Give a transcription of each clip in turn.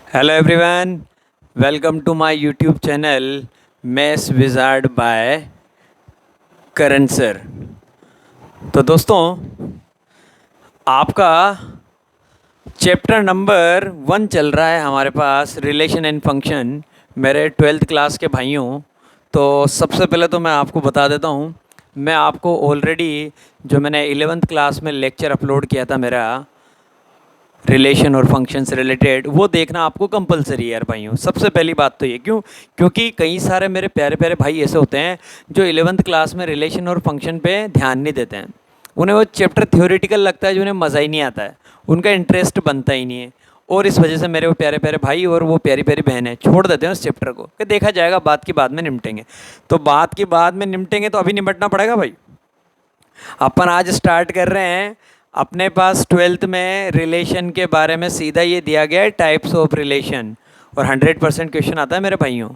Hello everyone, welcome to my YouTube channel maths wizard by Karan sir. तो दोस्तों, आपका chapter number 1 चल रहा है हमारे पास, रिलेशन एंड फंक्शन। मेरे 12th क्लास के भाइयों, तो सबसे पहले तो मैं आपको बता देता हूँ, मैं आपको ऑलरेडी जो मैंने 11th क्लास में लेक्चर अपलोड किया था मेरा रिलेशन और फंक्शन से रिलेटेड, वो देखना आपको कंपलसरी है यार भाइयों। सबसे पहली बात तो ये क्योंकि कई सारे मेरे प्यारे प्यारे भाई ऐसे होते हैं जो 11th क्लास में रिलेशन और फंक्शन पे ध्यान नहीं देते हैं। उन्हें वो चैप्टर थ्योरेटिकल लगता है, जो उन्हें मज़ा ही नहीं आता है, उनका इंटरेस्ट बनता ही नहीं है। और इस वजह से मेरे वो प्यारे प्यारे भाई और वो प्यारी प्यारी बहनें छोड़ देते हैं उस चैप्टर को कि देखा जाएगा, बात की बाद में निपटेंगे। तो बात की बाद में निपटेंगे तो अभी निपटना पड़ेगा भाई। अपन आज स्टार्ट कर रहे हैं। अपने पास 12th में रिलेशन के बारे में सीधा ये दिया गया है, टाइप्स ऑफ रिलेशन, और 100% क्वेश्चन आता है मेरे भाइयों।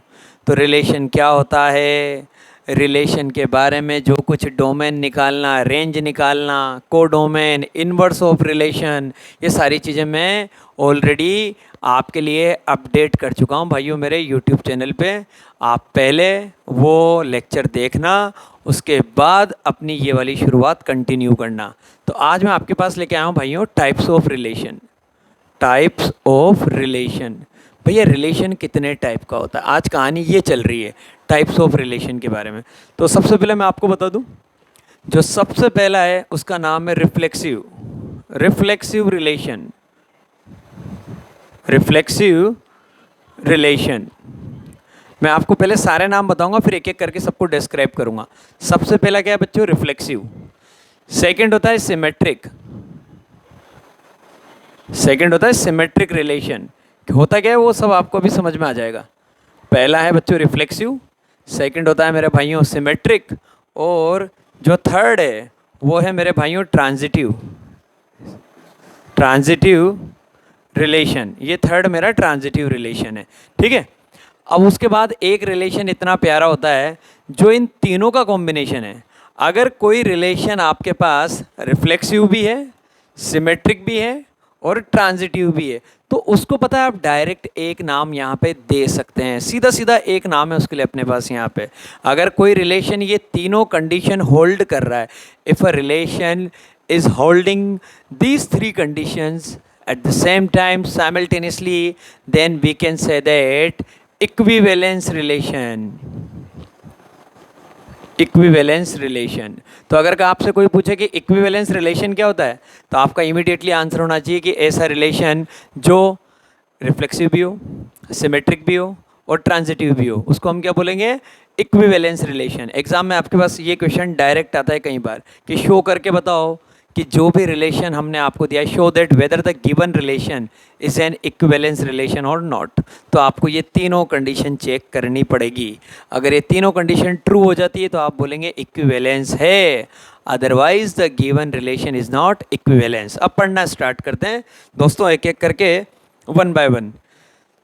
तो रिलेशन क्या होता है, रिलेशन के बारे में जो कुछ डोमेन निकालना, रेंज निकालना, कोडोमेन, इनवर्स ऑफ रिलेशन, ये सारी चीज़ें मैं ऑलरेडी आपके लिए अपडेट कर चुका हूँ भाइयों मेरे यूट्यूब चैनल पे। आप पहले वो लेक्चर देखना, उसके बाद अपनी ये वाली शुरुआत कंटिन्यू करना। तो आज मैं आपके पास लेके आया हूँ भाइयों types of relation. Types of relation, भैया रिलेशन कितने टाइप का होता है, आज कहानी ये चल रही है टाइप्स ऑफ रिलेशन के बारे में। तो सबसे पहले मैं आपको बता दूं, जो सबसे पहला है उसका नाम है reflexive. Reflexive relation, reflexive relation. मैं आपको पहले सारे नाम बताऊंगा, फिर एक एक करके सबको डिस्क्राइब करूंगा। सबसे पहला क्या है बच्चों, रिफ्लेक्सिव। सेकंड होता है सिमेट्रिक। सेकंड होता है सिमेट्रिक रिलेशन। होता क्या है वो सब आपको अभी समझ में आ जाएगा। पहला है बच्चों रिफ्लेक्सिव, सेकंड होता है मेरे भाइयों सिमेट्रिक, और जो थर्ड है वो है मेरे भाइयों ट्रांजिटिव। ट्रांजिटिव रिलेशन, ये थर्ड मेरा ट्रांजिटिव रिलेशन है, ठीक है। अब उसके बाद एक रिलेशन इतना प्यारा होता है जो इन तीनों का कॉम्बिनेशन है। अगर कोई रिलेशन आपके पास रिफ्लेक्सिव भी है, सिमेट्रिक भी है और ट्रांजिटिव भी है, तो उसको पता है आप डायरेक्ट एक नाम यहाँ पे दे सकते हैं, सीधा सीधा एक नाम है उसके लिए अपने पास यहाँ पे। अगर कोई रिलेशन ये तीनों कंडीशन होल्ड कर रहा है, if a relation is holding these three conditions at the same time simultaneously, then we can say that equivalence relation। Equivalence relation. तो अगर आपसे कोई पूछे कि इक्विवेलेंस रिलेशन क्या होता है, तो आपका इमीडिएटली आंसर होना चाहिए कि ऐसा रिलेशन जो रिफ्लेक्सिव भी हो, सिमेट्रिक भी हो और ट्रांजिटिव भी हो, उसको हम क्या बोलेंगे, इक्विवेलेंस रिलेशन। एग्जाम में आपके पास ये क्वेश्चन डायरेक्ट आता है कई बार कि शो करके बताओ कि जो भी रिलेशन हमने आपको दिया है, show that whether the given relation is an equivalence relation और नॉट। तो आपको ये तीनों कंडीशन चेक करनी पड़ेगी। अगर ये तीनों कंडीशन ट्रू हो जाती है तो आप बोलेंगे इक्विवेलेंस है, otherwise the given relation is not equivalence. अब पढ़ना स्टार्ट करते हैं दोस्तों, एक एक करके वन बाय वन।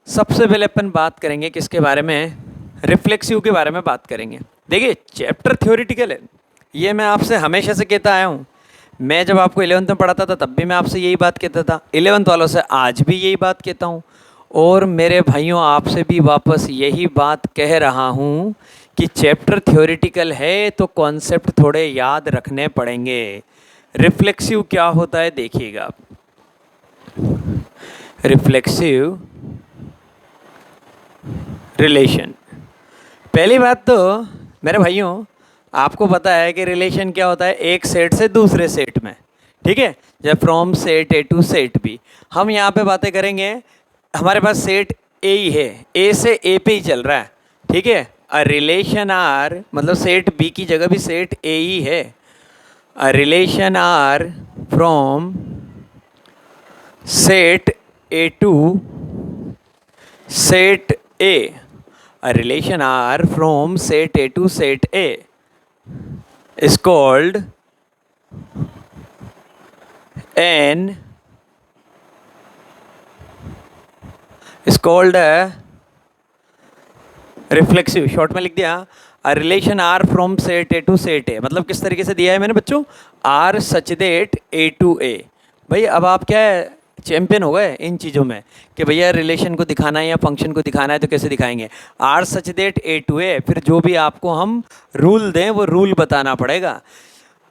सबसे पहले अपन बात करेंगे किसके बारे में, रिफ्लेक्सिव के बारे में बात करेंगे। देखिए चैप्टर थ्योरेटिकल है, ये मैं आपसे हमेशा से कहता आया हूँ। मैं जब आपको 11th में पढ़ाता था तब भी मैं आपसे यही बात कहता था, 11th वालों से आज भी यही बात कहता हूँ, और मेरे भाइयों आपसे भी वापस यही बात कह रहा हूँ कि चैप्टर थ्योरेटिकल है तो कॉन्सेप्ट थोड़े याद रखने पड़ेंगे। रिफ्लेक्सिव क्या होता है देखिएगा आप। रिफ्लेक्सिव रिलेशन, पहली बात तो मेरे भाइयों आपको पता है कि रिलेशन क्या होता है, एक सेट से दूसरे सेट में, ठीक है। जब from set A to set B, हम यहाँ पे बातें करेंगे। हमारे पास सेट ए ही है, ए से ए पे ही चल रहा है, ठीक है। अ रिलेशन आर, मतलब सेट बी की जगह भी सेट ए ही है। A relation R from set A to set A. A relation R from set A to set A is called a reflexive. Short में लिख दिया, a relation R from set A to set A. मतलब किस तरीके से दिया है मैंने बच्चों, R such that A to A. भाई अब आप क्या है, चैंपियन हो गए इन चीज़ों में कि भैया रिलेशन को दिखाना है या फंक्शन को दिखाना है तो कैसे दिखाएंगे। R such that A to A, फिर जो भी आपको हम रूल दें वो रूल बताना पड़ेगा।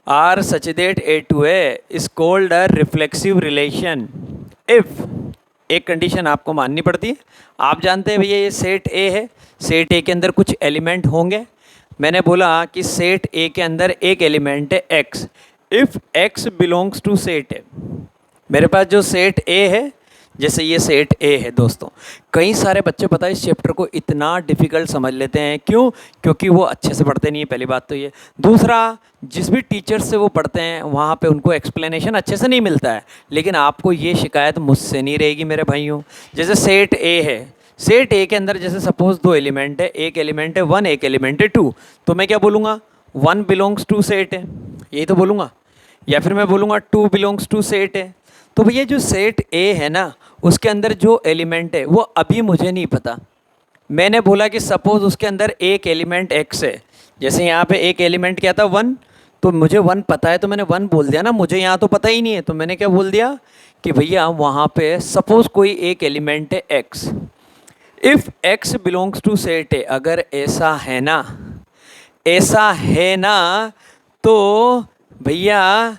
R such that A to a is called a reflexive relation if, एक कंडीशन आपको माननी पड़ती है। आप जानते हैं भैया ये सेट ए है, सेट ए के अंदर कुछ एलिमेंट होंगे। मैंने बोला कि सेट ए के अंदर एक एलिमेंट है x, if x belongs to set A. मेरे पास जो सेट ए है, जैसे ये सेट ए है दोस्तों, कई सारे बच्चे पता है इस चैप्टर को इतना डिफ़िकल्ट समझ लेते हैं। क्यों? क्योंकि वो अच्छे से पढ़ते नहीं है, पहली बात तो ये। दूसरा, जिस भी टीचर से वो पढ़ते हैं वहाँ पे उनको एक्सप्लेनेशन अच्छे से नहीं मिलता है। लेकिन आपको ये शिकायत मुझसे नहीं रहेगी मेरे भाइयों। जैसे सेट ए है, सेट ए के अंदर जैसे सपोज़ दो एलिमेंट है, एक एलिमेंट है 1, एक एलिमेंट है 2, तो मैं क्या बोलूँगा? 1 बिलोंग्स टू सेट है, यही तो बोलूँगा। या फिर मैं बोलूँगा 2 बिलोंग्स टू सेट है। तो भैया जो सेट ए है ना, उसके अंदर जो एलिमेंट है वो अभी मुझे नहीं पता। मैंने बोला कि सपोज़ उसके अंदर एक एलिमेंट एक्स है, जैसे यहाँ पे एक एलिमेंट क्या था 1, तो मुझे 1 पता है तो मैंने 1 बोल दिया ना, मुझे यहाँ तो पता ही नहीं है। तो मैंने क्या बोल दिया कि भैया वहाँ पे सपोज़ कोई एक एलिमेंट है x, if x belongs to set A, अगर ऐसा है ना, ऐसा है ना, तो भैया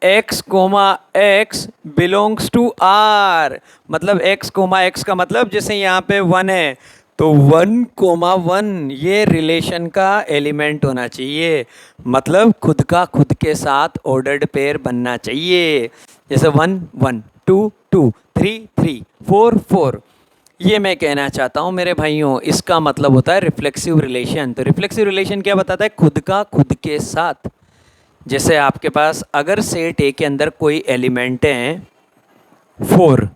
x comma x belongs to R. मतलब एक्स कोमा एक्स का मतलब जैसे यहाँ पे 1 है तो 1 कोमा 1 ये रिलेशन का एलिमेंट होना चाहिए। मतलब खुद का खुद के साथ ऑर्डर्ड पेयर बनना चाहिए। जैसे 1 1 2 2 3 3 4 4, ये मैं कहना चाहता हूँ मेरे भाइयों। इसका मतलब होता है रिफ्लेक्सिव रिलेशन। तो रिफ्लेक्सिव रिलेशन क्या बताता है? खुद का खुद के साथ। जैसे आपके पास अगर सेट ए के अंदर कोई एलिमेंट हैं 4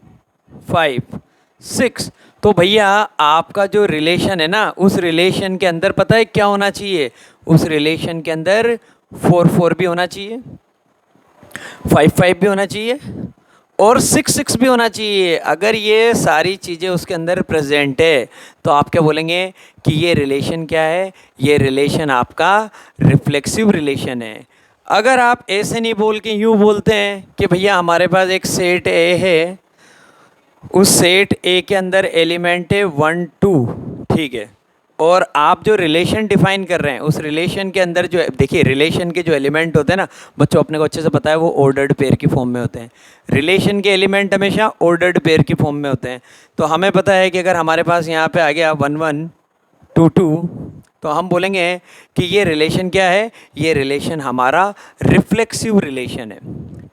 5 6, तो भैया आपका जो रिलेशन है ना, उस रिलेशन के अंदर पता है क्या होना चाहिए? उस रिलेशन के अंदर 4 4 भी होना चाहिए, 5 5 भी होना चाहिए और 6 6 भी होना चाहिए। अगर ये सारी चीज़ें उसके अंदर प्रेजेंट है तो आप क्या बोलेंगे कि ये रिलेशन क्या है? ये रिलेशन आपका रिफ्लेक्सिव रिलेशन है। अगर आप ऐसे नहीं बोल के यूँ बोलते हैं कि भैया हमारे पास एक सेट ए है, उस सेट ए के अंदर एलिमेंट है 1 2, ठीक है, और आप जो रिलेशन डिफाइन कर रहे हैं उस रिलेशन के अंदर जो, देखिए रिलेशन के जो एलिमेंट होते हैं ना बच्चों, अपने को अच्छे से पता है वो ऑर्डर्ड पेयर की फॉर्म में होते हैं। रिलेशन के एलिमेंट हमेशा ऑर्डर्ड पेयर की फॉर्म में होते हैं। तो हमें पता है कि अगर हमारे पास यहाँ पे आ गया 1 1 2 2, तो हम बोलेंगे कि ये रिलेशन क्या है? ये रिलेशन हमारा रिफ्लेक्सिव रिलेशन है।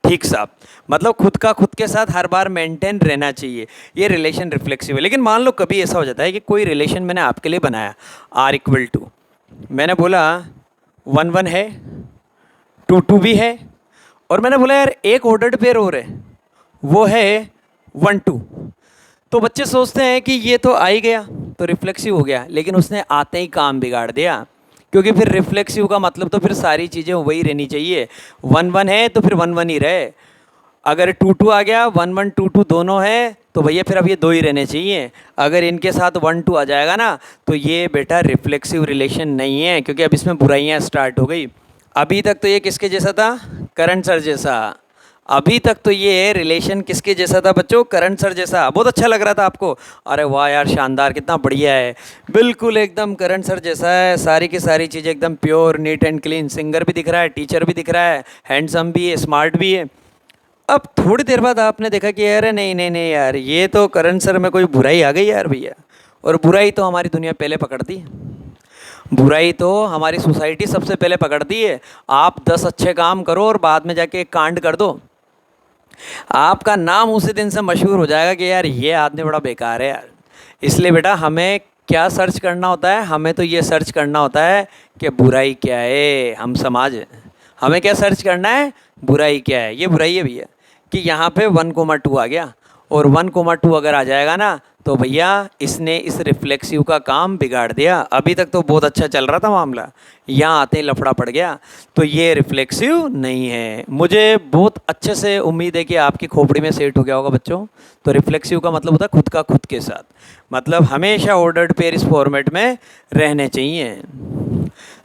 ठीक साहब, मतलब खुद का खुद के साथ हर बार मेंटेन रहना चाहिए, ये रिलेशन रिफ्लेक्सिव है। लेकिन मान लो कभी ऐसा हो जाता है कि कोई रिलेशन मैंने आपके लिए बनाया आर इक्वल टू, मैंने बोला 1 1 है, 2 2 भी है, और मैंने बोला यार एक ऑर्डर्ड पेयर हो रहे वो है 1 2। तो बच्चे सोचते हैं कि ये तो आ ही गया तो रिफ्लेक्सिव हो गया, लेकिन उसने आते ही काम बिगाड़ दिया। क्योंकि फिर रिफ्लेक्सिव का मतलब तो फिर सारी चीज़ें वही रहनी चाहिए। 1 1 है तो फिर 1 1 ही रहे। अगर 2 2 आ गया, 1 1 2 2 दोनों है तो भैया फिर अब ये 2 ही रहने चाहिए। अगर इनके साथ 1 2 आ जाएगा ना तो ये बेटा रिफ्लेक्सिव रिलेशन नहीं है, क्योंकि अब इसमें बुराइयाँ स्टार्ट हो गई। अभी तक तो ये किसके जैसा था? करण सर जैसा। अभी तक तो ये रिलेशन किसके जैसा था बच्चों? करण सर जैसा। बहुत अच्छा लग रहा था आपको, अरे वाह यार शानदार, कितना बढ़िया है, बिल्कुल एकदम करण सर जैसा है। सारी की सारी चीज़ें एकदम pure neat and clean. Singer भी दिख रहा है, टीचर भी दिख रहा है, हैंडसम भी है, स्मार्ट भी है। अब थोड़ी देर बाद आपने देखा कि अरे नहीं नहीं नहीं यार, ये तो करण सर में कोई बुराई आ गई यार भैया। और बुराई तो हमारी दुनिया पहले पकड़ती है, बुराई तो हमारी सोसाइटी सबसे पहले पकड़ती है। आप 10 अच्छे काम करो और बाद में जाके एक कांड कर दो, आपका नाम उसी दिन से मशहूर हो जाएगा कि यार ये आदमी बड़ा बेकार है यार। इसलिए बेटा हमें क्या सर्च करना होता है? हमें तो ये सर्च करना होता है कि बुराई क्या है। हम समाज है, हमें क्या सर्च करना है? बुराई क्या है। ये बुराई है भैया कि यहाँ पे 1 2 आ गया, और 1 2 अगर आ जाएगा ना तो भैया इसने इस रिफ्लेक्सिव का काम बिगाड़ दिया। अभी तक तो बहुत अच्छा चल रहा था मामला, यहाँ आते ही लफड़ा पड़ गया। तो ये रिफ्लेक्सिव नहीं है। मुझे बहुत अच्छे से उम्मीद है कि आपकी खोपड़ी में सेट हो गया होगा बच्चों। तो रिफ्लेक्सिव का मतलब होता है खुद का खुद के साथ, मतलब हमेशा ऑर्डर्ड पेयर इस फॉर्मेट में रहने चाहिए।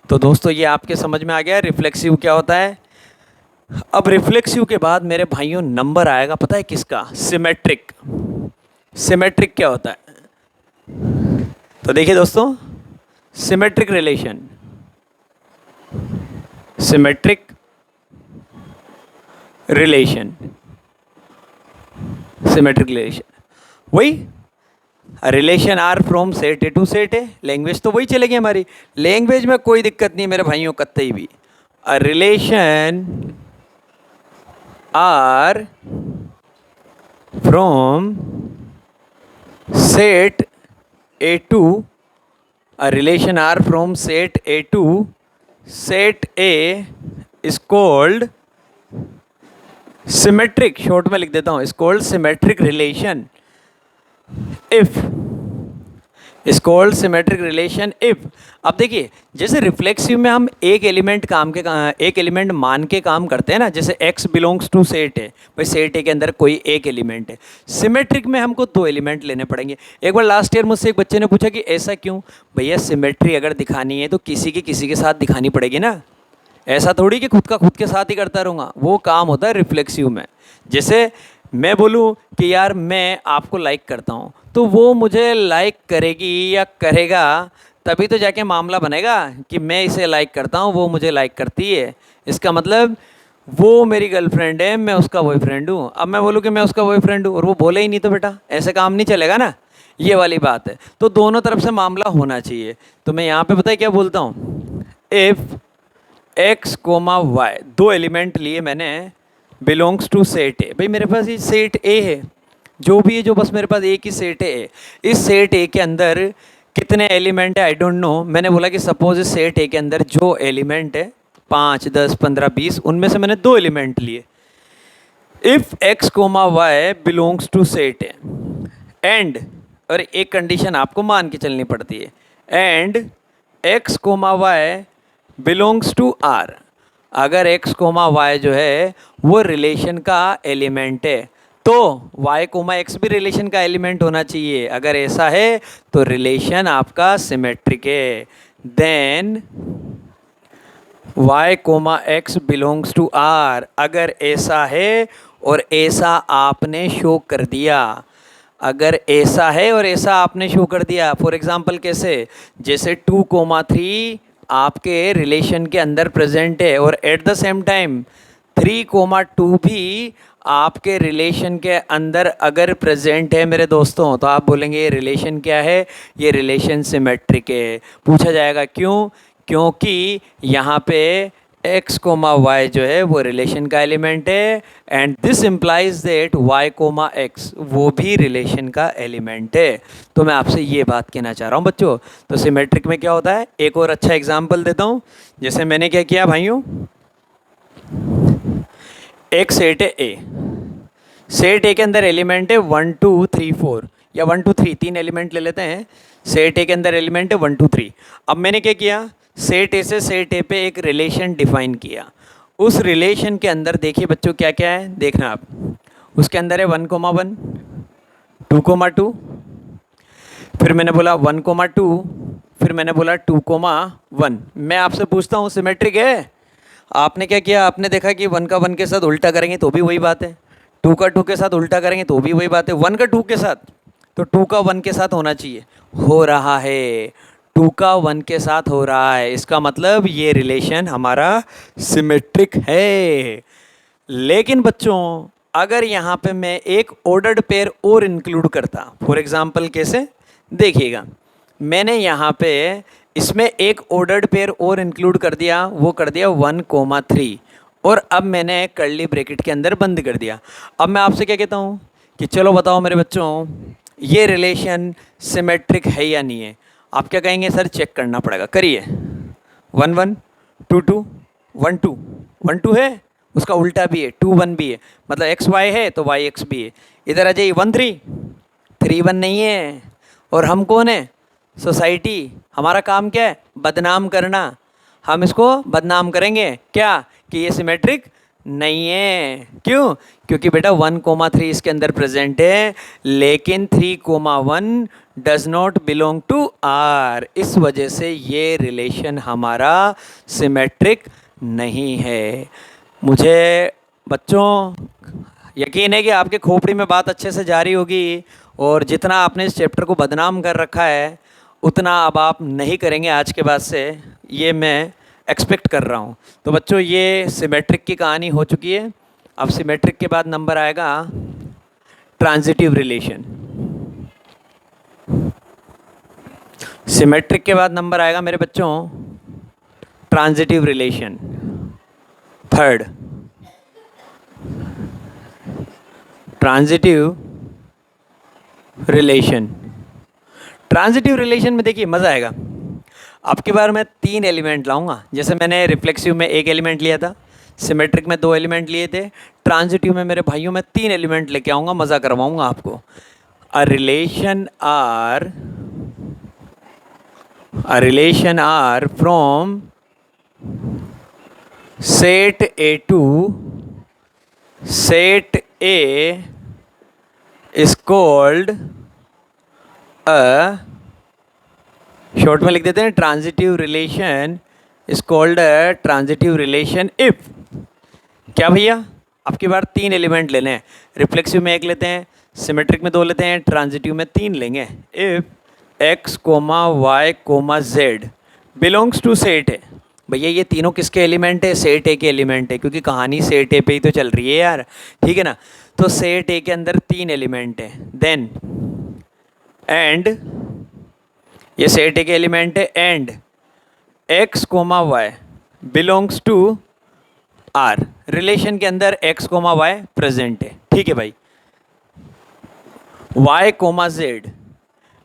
तो दोस्तों ये आपके समझ में आ गया रिफ्लेक्सिव क्या होता है। अब रिफ्लेक्सिव के बाद मेरे भाइयों नंबर आएगा, पता है किसका? सिमेट्रिक। सिमेट्रिक क्या होता है? तो देखिए दोस्तों, symmetric relation, symmetric relation, symmetric relation वही relation R from set A to set A. Language तो वही चलेगी हमारी, लैंग्वेज में कोई दिक्कत नहीं मेरे भाइयों कतई भी। A relation R from set A to, a relation R from set A to set A is called symmetric, short में लिख देता हूँ, is called symmetric relation if, is called symmetric relation if. अब देखिए, जैसे रिफ्लेक्सिव में हम एक एलिमेंट एक एलिमेंट मान के काम करते हैं ना, जैसे x बिलोंग्स टू सेट है, भाई सेट ए के अंदर कोई एक एलिमेंट है। सिमेट्रिक में हमको दो एलिमेंट लेने पड़ेंगे। एक बार लास्ट ईयर मुझसे एक बच्चे ने पूछा कि ऐसा क्यों? भैया सिमेट्री अगर दिखानी है तो किसी के साथ दिखानी पड़ेगी ना, ऐसा थोड़ी कि खुद के साथ ही करता रहूँगा। वो काम होता है रिफ्लेक्सिव में। जैसे मैं बोलूँ कि यार मैं आपको लाइक करता हूँ, तो वो मुझे लाइक करेगी या करेगा, तभी तो जाके मामला बनेगा कि मैं इसे लाइक करता हूँ, वो मुझे लाइक करती है। इसका मतलब वो मेरी गर्लफ्रेंड है, मैं उसका बॉयफ्रेंड हूँ। अब मैं बोलूँ कि मैं उसका बॉयफ्रेंड हूँ और वो बोले ही नहीं, तो बेटा ऐसे काम नहीं चलेगा ना, ये वाली बात है। तो दोनों तरफ से मामला होना चाहिए। तो मैं यहाँ पे पता है क्या बोलता हूँ, इफ़ x कोमा वाई, दो एलिमेंट लिए मैंने, बिलोंग्स टू सेट ए। भाई मेरे पास ये सेट ए है, जो भी है, जो बस मेरे पास एक ही सेट ए है। इस सेट ए के अंदर कितने एलिमेंट है आई डोंट नो। मैंने बोला कि सपोज इस सेट ए के अंदर जो एलिमेंट है 5, 10, 15, 20, उनमें से मैंने दो एलिमेंट लिए। If x comma y belongs to set A and, और एक कंडीशन आपको मान के चलनी पड़ती है, and x comma y belongs to R. अगर x कोमा वाई जो है वो रिलेशन का एलिमेंट है, तो y कोमा x भी रिलेशन का एलिमेंट होना चाहिए। अगर ऐसा है तो रिलेशन आपका सिमेट्रिक है। Then y comma x belongs to r, अगर ऐसा है और ऐसा आपने शो कर दिया, अगर ऐसा है और ऐसा आपने शो कर दिया। फॉर एग्जांपल कैसे? जैसे 2 कोमा 3 आपके रिलेशन के अंदर प्रेजेंट है और at the same time 3 comma 2 भी आपके रिलेशन के अंदर अगर प्रेजेंट है मेरे दोस्तों, तो आप बोलेंगे ये रिलेशन क्या है? ये रिलेशन सिमेट्रिक है। पूछा जाएगा क्यों? क्योंकि यहाँ पे x कोमा वाई जो है वो रिलेशन का एलिमेंट है, and this implies that y comma x वो भी रिलेशन का एलिमेंट है। तो मैं आपसे ये बात कहना चाह रहा हूँ बच्चों। तो सिमेट्रिक में क्या होता है, एक और अच्छा एग्जांपल देता हूँ। जैसे मैंने क्या किया भाइयों, एक सेट है ए, सेट ए के अंदर एलिमेंट है 1, 2, 3, 4 या 1, 2, 3, 3 एलिमेंट ले लेते हैं। सेट ए के अंदर एलिमेंट है 1, 2, 3। अब मैंने क्या किया, सेट ए से सेट ए पे एक रिलेशन डिफाइन किया। उस रिलेशन के अंदर देखिए बच्चों क्या क्या है, देखना आप। उसके अंदर है 1 कोमा 1, 2 कोमा 2, फिर मैंने बोला 1 कोमा 2, फिर मैंने बोला 2 कोमा 1। मैं आपसे पूछता हूँ सिमेट्रिक है? आपने क्या किया, आपने देखा कि 1 का 1 के साथ उल्टा करेंगे तो भी वही बात है, 2 का 2 के साथ उल्टा करेंगे तो भी वही बात है, 1 का 2 के साथ, तो 2 का 1 के साथ होना चाहिए, हो रहा है, 2 का 1 के साथ हो रहा है। इसका मतलब ये रिलेशन हमारा सिमेट्रिक है। लेकिन बच्चों अगर यहाँ पे मैं एक ऑर्डर्ड पेयर और इंक्लूड करता, फॉर एग्जांपल कैसे, देखिएगा मैंने यहाँ पे इसमें एक ऑर्डर्ड पेयर और इंक्लूड कर दिया, वो कर दिया 1 कोमा 3, और अब मैंने कर्ली ब्रैकेट के अंदर बंद कर दिया। अब मैं आपसे क्या कहता हूँ कि चलो बताओ मेरे बच्चों ये रिलेशन सिमेट्रिक है या नहीं है। आप क्या कहेंगे, सर चेक करना पड़ेगा, करिए। 1 1 2 2 1 2 1 2 है, उसका उल्टा भी है 2 1 भी है, मतलब एक्स वाई है तो वाई एक्स भी है। इधर आ जाइए 1 3 3 1 नहीं है। और हम कौन है, सोसाइटी, हमारा काम क्या है, बदनाम करना। हम इसको बदनाम करेंगे क्या, कि ये सिमेट्रिक नहीं है। क्यों? क्योंकि बेटा 1 कोमा 3 इसके अंदर प्रेजेंट है, लेकिन 3 comma 1 does not belong to R. इस वजह से ये रिलेशन हमारा सिमेट्रिक नहीं है। मुझे बच्चों यकीन है कि आपके खोपड़ी में बात अच्छे से जा रही होगी, और जितना आपने इस चैप्टर को बदनाम कर रखा है उतना अब आप नहीं करेंगे आज के बाद से, ये मैं एक्सपेक्ट कर रहा हूँ। तो बच्चों ये सिमेट्रिक की कहानी हो चुकी है। अब सिमेट्रिक के बाद नंबर आएगा ट्रांजिटिव रिलेशन। सिमेट्रिक के बाद नंबर आएगा मेरे बच्चों transitive relation, third transitive relation. Transitive relation में देखिए मज़ा आएगा। अब की बार मैं 3 एलिमेंट लाऊंगा, जैसे मैंने रिफ्लेक्सिव में 1 एलिमेंट लिया था, सिमेट्रिक में 2 एलिमेंट लिए थे, ट्रांजिटिव में मेरे भाइयों में 3 एलिमेंट लेके आऊँगा, मज़ा करवाऊँगा आपको। A relation R from set A to set A is called short में लिख देते हैं transitive relation is called a transitive relation if. क्या भैया, अब की बार 3 एलिमेंट लेने हैं, रिफ्लेक्सिव में 1 लेते हैं, सिमेट्रिक में 2 लेते हैं, ट्रांजिटिव में 3 लेंगे। If x comma y comma z belongs to set A. भैया ये तीनों किसके एलिमेंट है? सेट ए के एलिमेंट है, क्योंकि कहानी सेट ए पे ही तो चल रही है यार, ठीक है ना। तो सेट ए के अंदर 3 एलिमेंट है, देन एंड ये सेट ए के एलिमेंट है, and x comma y belongs to R. Relation के अंदर एक्स कोमा वाई प्रेजेंट है, ठीक है भाई। Y comma z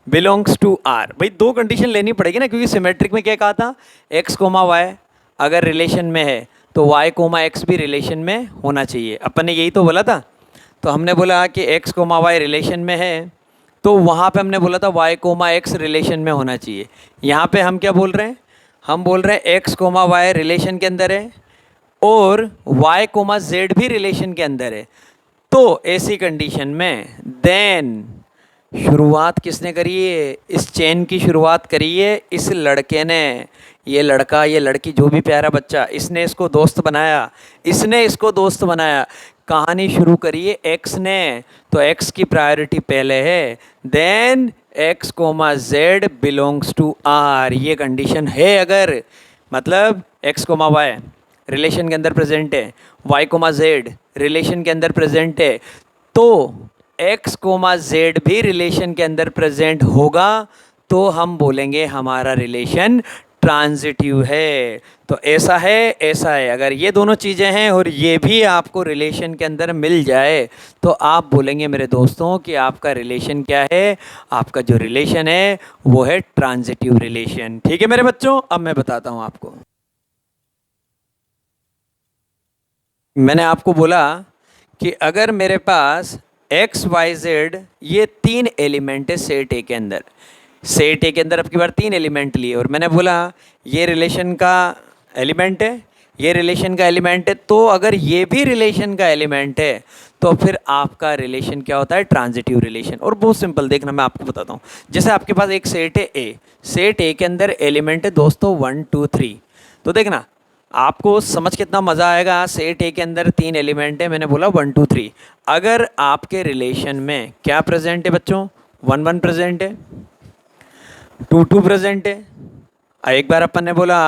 belongs to R. भाई 2 कंडीशन लेनी पड़ेगी ना, क्योंकि सिमेट्रिक में क्या कहा था, एक्स कोमा वाई अगर रिलेशन में है तो वाई कोमा एक्स भी रिलेशन में होना चाहिए। अपन ने यही तो बोला था। तो हमने बोला कि एक्स कोमा वाई रिलेशन में है, तो वहाँ पे हमने बोला था वाई कोमा एक्स रिलेशन में होना चाहिए। यहाँ पे हम क्या बोल रहे हैं, हम बोल रहे हैं एक्स कोमा वाई रिलेशन के अंदर है और वाई कोमा जेड भी रिलेशन के अंदर है। तो ऐसी कंडीशन में देन शुरुआत किसने करी है? इस चेन की शुरुआत करी है इस लड़के ने। ये लड़का, ये लड़की, जो भी प्यारा बच्चा, इसने इसको दोस्त बनाया, इसने इसको दोस्त बनाया। कहानी शुरू करी है एक्स ने, तो एक्स की प्रायोरिटी पहले है, then x comma z belongs to R. ये कंडीशन है अगर, मतलब एक्स कोमा वाई रिलेशन के अंदर प्रेजेंट है, वाई कोमा जेड रिलेशन के अंदर प्रेजेंट है, तो एक्स कोमा जेड भी रिलेशन के अंदर प्रेजेंट होगा, तो हम बोलेंगे हमारा रिलेशन ट्रांजिटिव है। तो ऐसा है, ऐसा है। अगर ये दोनों चीज़ें हैं और ये भी आपको रिलेशन के अंदर मिल जाए, तो आप बोलेंगे मेरे दोस्तों कि आपका रिलेशन क्या है? आपका जो रिलेशन है वो है ट्रांजिटिव रिलेशन। ठीक है मेरे बच्चों, अब मैं बताता हूँ आपको। मैंने आपको बोला कि अगर मेरे पास एक्स वाई जेड ये 3 एलिमेंट है सेट ए के अंदर, सेट ए के अंदर अब की बार 3 एलिमेंट लिए, और मैंने बोला ये रिलेशन का एलिमेंट है, ये रिलेशन का एलिमेंट है, तो अगर ये भी रिलेशन का एलिमेंट है तो फिर आपका रिलेशन क्या होता है? Transitive relation. और बहुत सिंपल, देखना मैं आपको बताता हूँ। जैसे आपके पास एक सेट है ए, सेट ए के अंदर एलिमेंट है दोस्तों 1 2 3। तो देखना आपको समझ कितना मज़ा आएगा। सेट ए के अंदर 3 एलिमेंट है, मैंने बोला 1 2 3। अगर आपके रिलेशन में क्या प्रेजेंट है बच्चों? 1 1 प्रेजेंट है, 2 2 प्रेजेंट है, एक बार अपन ने बोला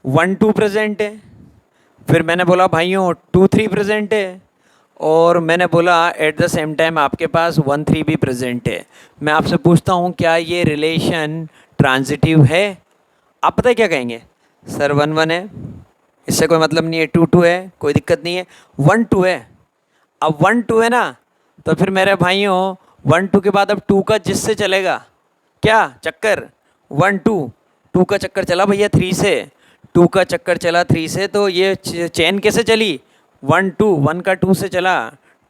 1 2 प्रेजेंट है, फिर मैंने बोला भाइयों 2 3 प्रेजेंट है, और मैंने बोला एट द सेम टाइम आपके पास 1 3 भी प्रेजेंट है। मैं आपसे पूछता हूँ क्या ये रिलेशन ट्रांजिटिव है? आप पता है क्या कहेंगे? सर 1 1 है, इससे कोई मतलब नहीं है, 2 2 है, कोई दिक्कत नहीं है, 1 2 है। अब 1 2 है ना, तो फिर मेरे भाइयों 1 2 के बाद अब 2 का जिससे चलेगा क्या चक्कर? 1 2 2 का चक्कर चला भैया 3 से, 2 का चक्कर चला 3 से, तो ये चेन कैसे चली? 1 2 1 का 2 से चला,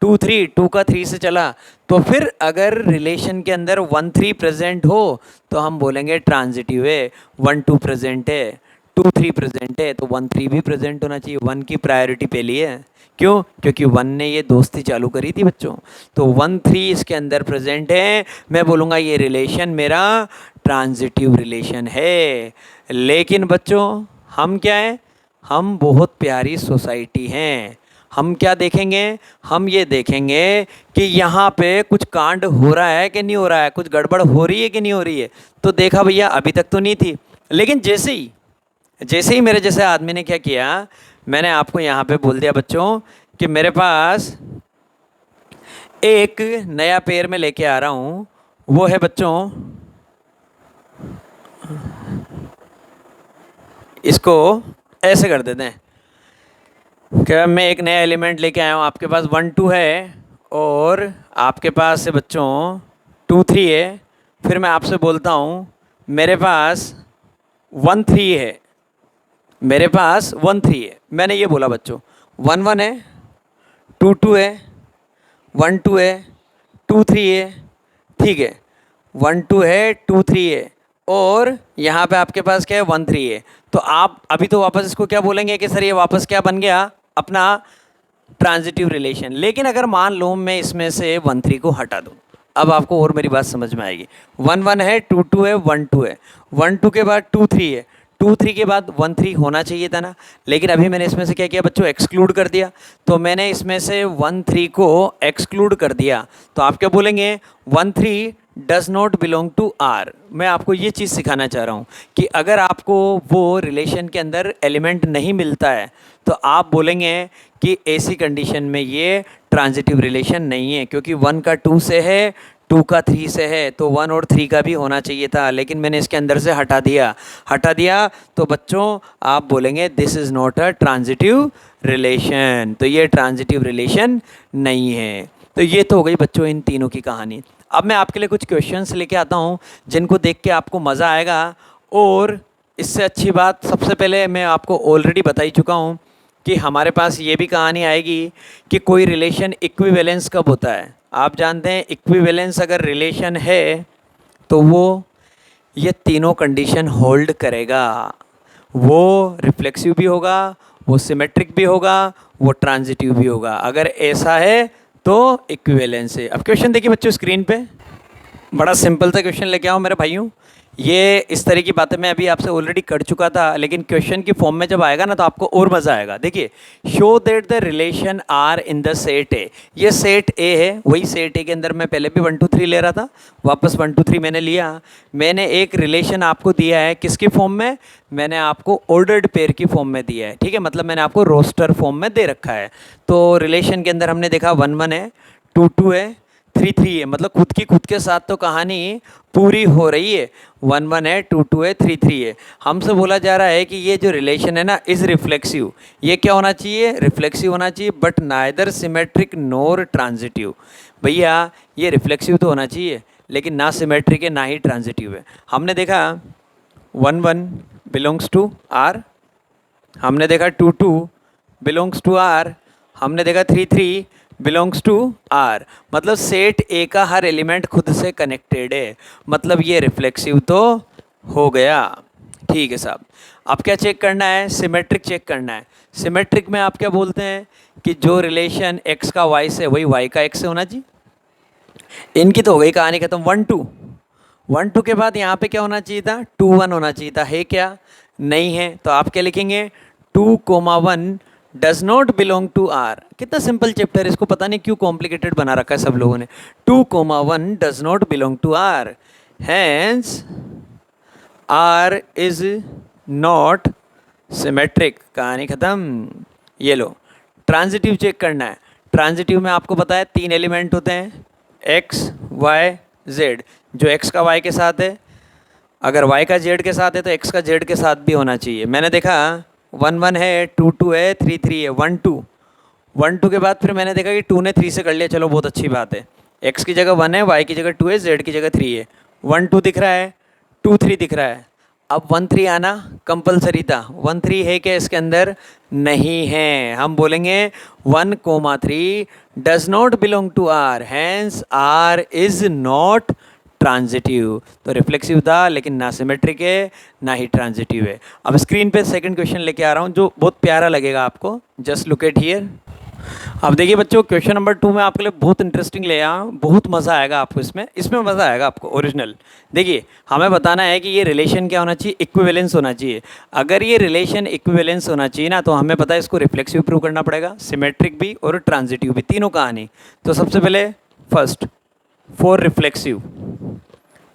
2 3 2 का 3 से चला। तो फिर अगर रिलेशन के अंदर 1 3 प्रेजेंट हो तो हम बोलेंगे ट्रांजिटिव है। 1 2 प्रेजेंट है, 2 3 प्रेजेंट है, तो 1 3 भी प्रेजेंट होना चाहिए। 1 की प्रायोरिटी पहली है, क्यों? क्योंकि 1 ने ये दोस्ती चालू करी थी बच्चों, तो 1 3 इसके अंदर प्रेजेंट है। मैं बोलूँगा ये रिलेशन मेरा ट्रांजिटिव रिलेशन है। लेकिन बच्चों हम क्या हैं? हम बहुत प्यारी सोसाइटी हैं। हम क्या देखेंगे? हम ये देखेंगे कि यहाँ पे कुछ कांड हो रहा है कि नहीं हो रहा है, कुछ गड़बड़ हो रही है कि नहीं हो रही है। तो देखा भैया, अभी तक तो नहीं थी, लेकिन जैसे ही मेरे जैसे आदमी ने क्या किया, मैंने आपको यहाँ पे बोल दिया बच्चों कि मेरे पास एक नया पेड़ में लेके आ रहा हूँ। वो है बच्चों, इसको ऐसे कर देते हैं कि मैं एक नया एलिमेंट लेके आया हूँ। आपके पास 1 2 है और आपके पास से बच्चों 2 3 है। फिर मैं आपसे बोलता हूँ मेरे पास 1 3 है, मेरे पास 1 3 है। मैंने ये बोला बच्चों 1 1 है, 2 2 है, 1 2 है, 2 3 है। ठीक है, 1 2 है, 2 3 है और यहाँ पे आपके पास क्या है, 1 3 है। तो आप अभी तो वापस इसको क्या बोलेंगे कि सर ये वापस क्या बन गया, अपना ट्रांजिटिव रिलेशन। लेकिन अगर मान लो मैं इसमें से 1 3 को हटा दूँ, अब आपको और मेरी बात समझ में आएगी। 1 1 है, 2 2 है, 1 2 है, 1 2 के बाद 2 3 है, 2 3 के बाद 1 3 होना चाहिए था ना। लेकिन अभी मैंने इसमें से क्या किया बच्चों, एक्सक्लूड कर दिया। तो मैंने इसमें से 1 3 को एक्सक्लूड कर दिया। तो आप क्या बोलेंगे, 1 3 does not belong to R. मैं आपको ये चीज़ सिखाना चाह रहा हूँ कि अगर आपको वो रिलेशन के अंदर एलिमेंट नहीं मिलता है तो आप बोलेंगे कि ऐसी कंडीशन में ये ट्रांजिटिव रिलेशन नहीं है, क्योंकि 1 का 2 से है, 2 का 3 से है, तो 1 और 3 का भी होना चाहिए था, लेकिन मैंने इसके अंदर से हटा दिया। तो बच्चों आप बोलेंगे this is not a transitive relation. तो ये ट्रांजिटिव रिलेशन नहीं है। तो ये तो हो गई बच्चों इन तीनों की कहानी। अब मैं आपके लिए कुछ क्वेश्चंस लेके आता हूँ जिनको देख के आपको मज़ा आएगा। और इससे अच्छी बात, सबसे पहले मैं आपको ऑलरेडी बता ही चुका हूँ कि हमारे पास ये भी कहानी आएगी कि कोई रिलेशन इक्विवेलेंस कब होता है। आप जानते हैं इक्विवेलेंस अगर रिलेशन है तो वो ये तीनों कंडीशन होल्ड करेगा। वो रिफ्लेक्सिव भी होगा, वो सिमेट्रिक भी होगा, वो ट्रांजिटिव भी होगा। अगर ऐसा है तो इक्विवेलेंस है। अब क्वेश्चन देखिए बच्चों स्क्रीन पे, बड़ा सिंपल सा क्वेश्चन लेके आओ मेरे भाइयों। ये इस तरह की बातें मैं अभी आपसे ऑलरेडी कर चुका था, लेकिन क्वेश्चन की फॉर्म में जब आएगा ना तो आपको और मज़ा आएगा। देखिए, show that the relation R in the set A. ये सेट ए है, वही सेट ए के अंदर मैं पहले भी 1 2 3 ले रहा था, वापस 1 2 3 मैंने लिया। मैंने एक रिलेशन आपको दिया है, किसकी फॉर्म में? मैंने आपको ऑर्डर्ड पेयर की फॉर्म में दिया है। ठीक है, मतलब मैंने आपको रोस्टर फॉर्म में दे रखा है। तो रिलेशन के अंदर हमने देखा 1 1 है, 2 2 है, 3 3 है। मतलब खुद के साथ तो कहानी पूरी हो रही है। 1 1 है, 2 2 है, 3 3 है। हमसे बोला जा रहा है कि ये जो रिलेशन है ना इज़ रिफ्लेक्सिव। ये क्या होना चाहिए? रिफ्लेक्सिव होना चाहिए, but neither symmetric NOR transitive. भैया ये रिफ्लेक्सिव तो होना चाहिए, लेकिन ना सिमेट्रिक है ना ही ट्रांजिटिव है। हमने देखा 1 1 बिलोंग्स टू आर, हमने देखा 2 2 बिलोंग्स टू आर, हमने देखा 3 3 बिलोंग्स टू आर। मतलब सेट ए का हर एलिमेंट खुद से कनेक्टेड है, मतलब ये रिफ्लेक्सिव तो हो गया। ठीक है साहब, अब क्या चेक करना है? सिमेट्रिक चेक करना है। सिमेट्रिक में आप क्या बोलते हैं कि जो रिलेशन x का y से वही y का x से होना चाहिए। इनकी तो हो गई कहानी खत्म। 1 2 1 2 के बाद यहाँ पे क्या होना चाहिए था? 2 1 होना चाहिए था। है क्या? नहीं है। तो आप क्या लिखेंगे? 2 1 does not belong to R. कितना सिंपल चैप्टर, इसको पता नहीं क्यों कॉम्प्लिकेटेड बना रखा है सब लोगों ने। 2 1 does not belong to R, hence R is not symmetric. कहानी खत्म। ये लो, ट्रांजिटिव चेक करना है। ट्रांजिटिव में आपको पता है 3 एलिमेंट होते हैं, एक्स वाई जेड। जो एक्स का वाई के साथ है, अगर y का z के साथ है तो x का z के साथ भी होना चाहिए। मैंने देखा 1 1 है, 2 2 है, 3 3 है, 1 2 के बाद फिर मैंने देखा कि 2 ने 3 से कर लिया, चलो बहुत अच्छी बात है। x की जगह 1 है, y की जगह 2 है, z की जगह 3 है। 1 2 दिख रहा है, 2 3 दिख रहा है। अब 1 3 आना कंपलसरी था। 1 3 है क्या इसके अंदर? नहीं है। हम बोलेंगे 1 3 does not belong to R, hence R is not transitive. तो रिफ्लेक्सिव था, लेकिन ना सिमेट्रिक है ना ही ट्रांजिटिव है। अब स्क्रीन पे सेकंड क्वेश्चन लेके आ रहा हूँ जो बहुत प्यारा लगेगा आपको। Just look at here. अब देखिए बच्चों, क्वेश्चन नंबर 2 में आपके लिए बहुत इंटरेस्टिंग ले आया हूं, बहुत मज़ा आएगा आपको इसमें इसमें मज़ा आएगा आपको ओरिजिनल। देखिए, हमें बताना है कि ये रिलेशन क्या होना चाहिए, इक्विवेलेंस होना चाहिए। अगर ये रिलेशन इक्विवेलेंस होना चाहिए ना, तो हमें पता है इसको रिफ्लेक्सिव प्रूव करना पड़ेगा, सिमेट्रिक भी और ट्रांजिटिव भी, तीनों कहानी। तो सबसे पहले फर्स्ट फॉर रिफ्लेक्सिव,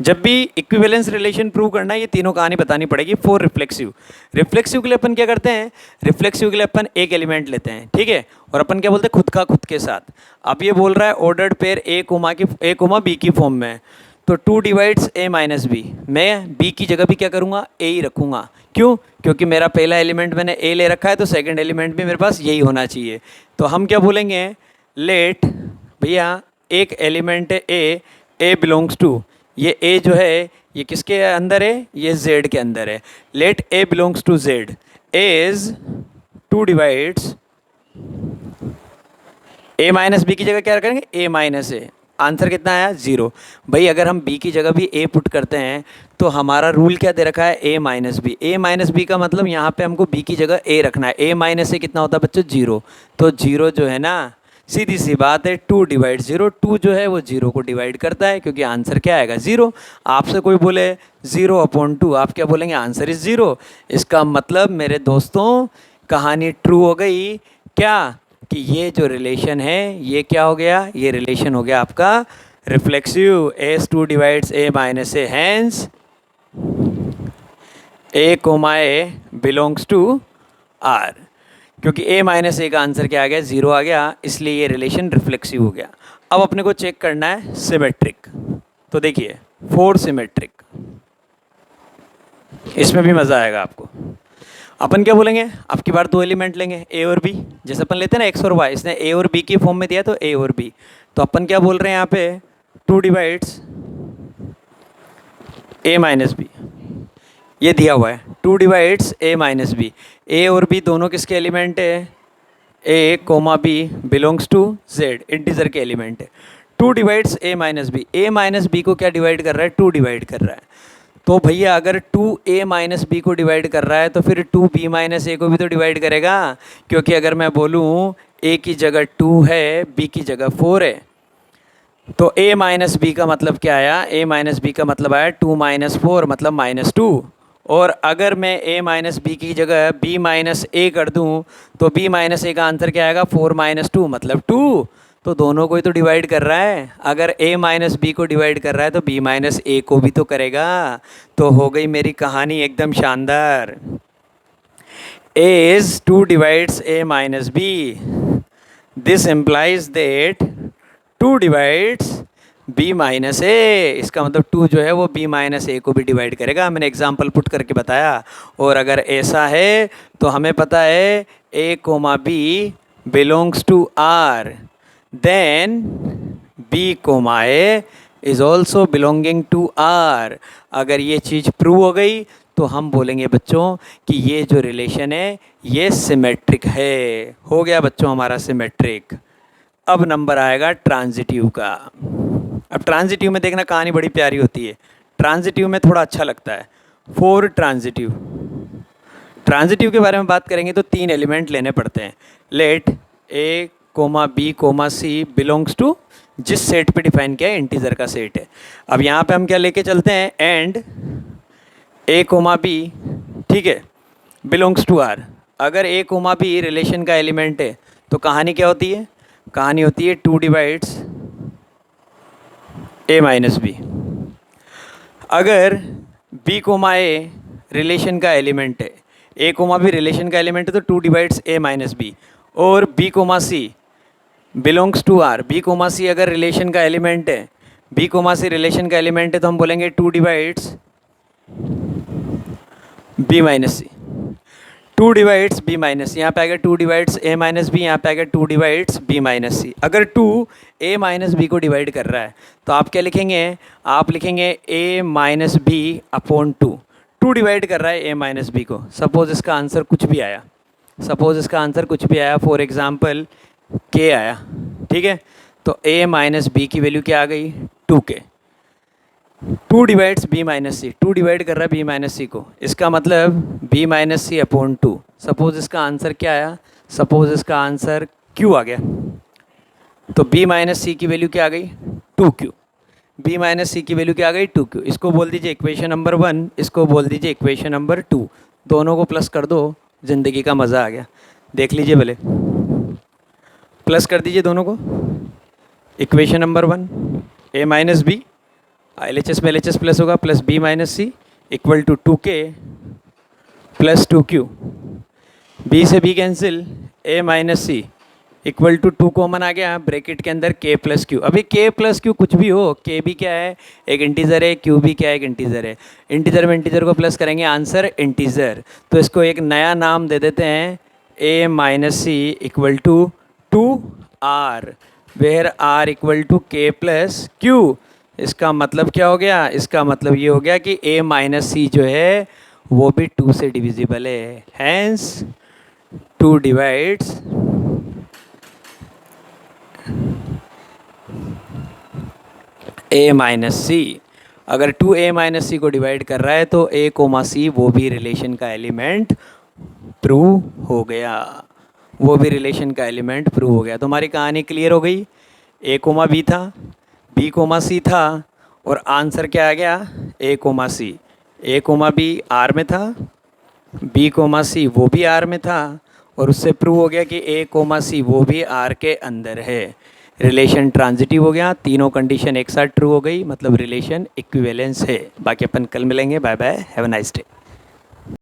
जब भी इक्विवेलेंस रिलेशन प्रूव करना है, ये तीनों कहानी बतानी पड़ेगी फॉर रिफ्लेक्सिव। रिफ्लेक्सिव के लिए अपन क्या करते हैं, रिफ्लेक्सिव के लिए अपन एक एलिमेंट लेते हैं, ठीक है, और अपन क्या बोलते हैं, खुद का खुद के साथ। अब ये बोल रहा है ordered pair a comma b की फॉर्म में, तो 2 डिवाइड्स ए माइनस बी, मैं बी की जगह भी क्या करूँगा, ए ही रखूँगा। क्यों? क्योंकि मेरा पहला एलिमेंट मैंने ए ले रखा है, तो सेकेंड एलिमेंट भी मेरे पास यही होना चाहिए। तो हम क्या बोलेंगे, लेट भैया एक एलिमेंट है ए बिलोंग्स टू, ये ए जो है ये किसके अंदर है, ये जेड के अंदर है। Let a belongs to Z is 2 divides A minus b की जगह क्या रखेंगे, ए माइनस ए। आंसर कितना आया, 0। भाई अगर हम बी की जगह भी ए पुट करते हैं, तो हमारा रूल क्या दे रखा है, ए minus B. A minus B का मतलब यहाँ पे हमको बी की जगह ए रखना है। ए माइनस ए कितना होता है बच्चों, 0। तो 0 जो है ना, सीधी सी बात है, 2 डिवाइड 0, 2 जो है वो 0 को डिवाइड करता है, क्योंकि आंसर क्या आएगा, 0। आपसे कोई बोले 0/2, आप क्या बोलेंगे, आंसर इज 0। इसका मतलब मेरे दोस्तों कहानी ट्रू हो गई क्या, कि ये जो रिलेशन है ये क्या हो गया, ये रिलेशन हो गया आपका reflexive. As 2 divides A minus a, hence a comma a belongs to R. क्योंकि ए माइनस ए का आंसर क्या आ गया, 0 आ गया, इसलिए ये रिलेशन रिफ्लेक्सिव हो गया। अब अपने को चेक करना है सिमेट्रिक। तो देखिए फोर सिमेट्रिक, इसमें भी मज़ा आएगा आपको। अपन क्या बोलेंगे, अब की बार 2 एलिमेंट लेंगे ए और बी, जैसे अपन लेते हैं ना एक्स और वाई, इसने ए और बी की फॉर्म में दिया तो ए और बी। तो अपन क्या बोल रहे हैं यहाँ पे, 2 डिवाइड्स ए माइनस बी, ये दिया हुआ है 2 divides A minus B. A और बी दोनों किसके एलिमेंट है, ए comma B belongs to Z, integer के एलिमेंट है। 2 divides A minus B, A minus B को क्या डिवाइड कर रहा है, 2 डिवाइड कर रहा है। तो भैया अगर 2 ए माइनस बी को डिवाइड कर रहा है, तो फिर 2 बी माइनस ए को भी तो डिवाइड करेगा। क्योंकि अगर मैं बोलूँ ए की जगह 2 है, बी की जगह 4 है, तो ए माइनस बी का मतलब क्या आया, ए माइनस बी का मतलब आया 2 माइनस 4 मतलब -2। और अगर मैं ए माइनस बी की जगह बी माइनस ए कर दूं, तो बी माइनस ए का आंसर क्या आएगा, 4 - 2 मतलब 2। तो दोनों को ही तो डिवाइड कर रहा है। अगर ए माइनस बी को डिवाइड कर रहा है, तो बी माइनस ए को भी तो करेगा। तो हो गई मेरी कहानी एकदम शानदार। A is 2 divides A minus B, this implies that 2 divides B minus A. इसका मतलब 2 जो है वो बी माइनस ए को भी डिवाइड करेगा, मैंने एग्जाम्पल पुट करके बताया। और अगर ऐसा है तो हमें पता है ए comma B belongs to R, then B comma A is also belonging to R. अगर ये चीज़ प्रूव हो गई तो हम बोलेंगे बच्चों कि ये जो रिलेशन है ये सिमेट्रिक है। हो गया बच्चों हमारा सिमेट्रिक। अब नंबर आएगा ट्रांजिटिव का। अब ट्रांजिटिव में देखना कहानी बड़ी प्यारी होती है, ट्रांजिटिव में थोड़ा अच्छा लगता है। फोर ट्रांजिटिव, ट्रांजिटिव के बारे में बात करेंगे तो 3 एलिमेंट लेने पड़ते हैं। Let a comma b comma c belongs to, जिस सेट पे डिफाइन किया है इंटीजर का सेट है। अब यहाँ पे हम क्या लेके चलते हैं, एंड ए कोमा बी, ठीक है, बिलोंग्स टू आर। अगर ए कोमा बी रिलेशन का एलिमेंट है तो कहानी क्या होती है, कहानी होती है 2 डिवाइड्स ए माइनस बी। अगर बी कोमा ए रिलेशन का एलिमेंट है, ए कोमा बी रिलेशन का एलिमेंट है तो 2 डिवाइड्स ए माइनस बी। और b comma c belongs to R, b comma c अगर रिलेशन का एलिमेंट है, बी कोमा सी रिलेशन का एलिमेंट है तो हम बोलेंगे 2 divides B minus c. 2 divides B minus, यहाँ पे आएगा 2 डिवाइड्स ए माइनस बी, यहाँ पे आएगा 2 डिवाइड्स बी माइनस सी। अगर 2 ए माइनस बी को डिवाइड कर रहा है तो आप क्या लिखेंगे, आप लिखेंगे ए माइनस बी अपॉन 2। 2 डिवाइड कर रहा है ए माइनस बी को। सपोज़ इसका आंसर कुछ भी आया, सपोज़ इसका आंसर कुछ भी आया, फॉर एग्ज़ाम्पल के आया, ठीक है, तो ए माइनस बी की वैल्यू क्या आ गई, 2k। 2 divides B minus c, 2 divide कर रहा है बी माइनस सी को, इसका मतलब बी माइनस सी अपॉन 2। सपोज़ इसका आंसर क्या आया, सपोज़ इसका आंसर Q आ गया, तो B माइनस सी की वैल्यू क्या आ गई 2Q। B माइनस सी की वैल्यू क्या आ गई 2Q। इसको बोल दीजिए इक्वेशन नंबर 1, इसको बोल दीजिए इक्वेशन नंबर 2। दोनों को प्लस कर दो, ज़िंदगी का मज़ा आ गया। देख लीजिए भले, प्लस कर दीजिए दोनों को। Equation number 1 A minus B, LHS में LHS प्लस होगा, plus B minus C equal to 2K plus 2Q। B से B cancel, A minus C equal to 2 common आ गया, ब्रैकेट के अंदर K प्लस Q। अभी K प्लस Q कुछ भी हो, K भी क्या है एक इंटीजर है, Q भी क्या है एक इंटीजर है। इंटीजर में इंटीजर को प्लस करेंगे, आंसर इंटीजर। तो इसको एक नया नाम दे देते हैं A minus C equal to 2R, where R equal to K plus Q। इसका मतलब क्या हो गया, इसका मतलब ये हो गया कि A माइनस सी जो है वो भी 2 से डिविजिबल है, हैंस 2 डिवाइड्स A माइनस सी। अगर 2A माइनस सी को डिवाइड कर रहा है तो A कोमा सी वो भी रिलेशन का एलिमेंट प्रूव हो गया, वो भी रिलेशन का एलिमेंट प्रूव हो गया। तो हमारी कहानी क्लियर हो गई। A कोमा B था, B कोमा C था, और आंसर क्या आ गया A comma C। A comma B R में था, B कोमा C वो भी R में था, और उससे प्रूव हो गया कि A कोमा C वो भी R के अंदर है। रिलेशन ट्रांजिटिव हो गया, तीनों कंडीशन एक साथ ट्रू हो गई, मतलब रिलेशन इक्विवेलेंस है। बाकी अपन कल मिलेंगे। Bye bye, have a nice day.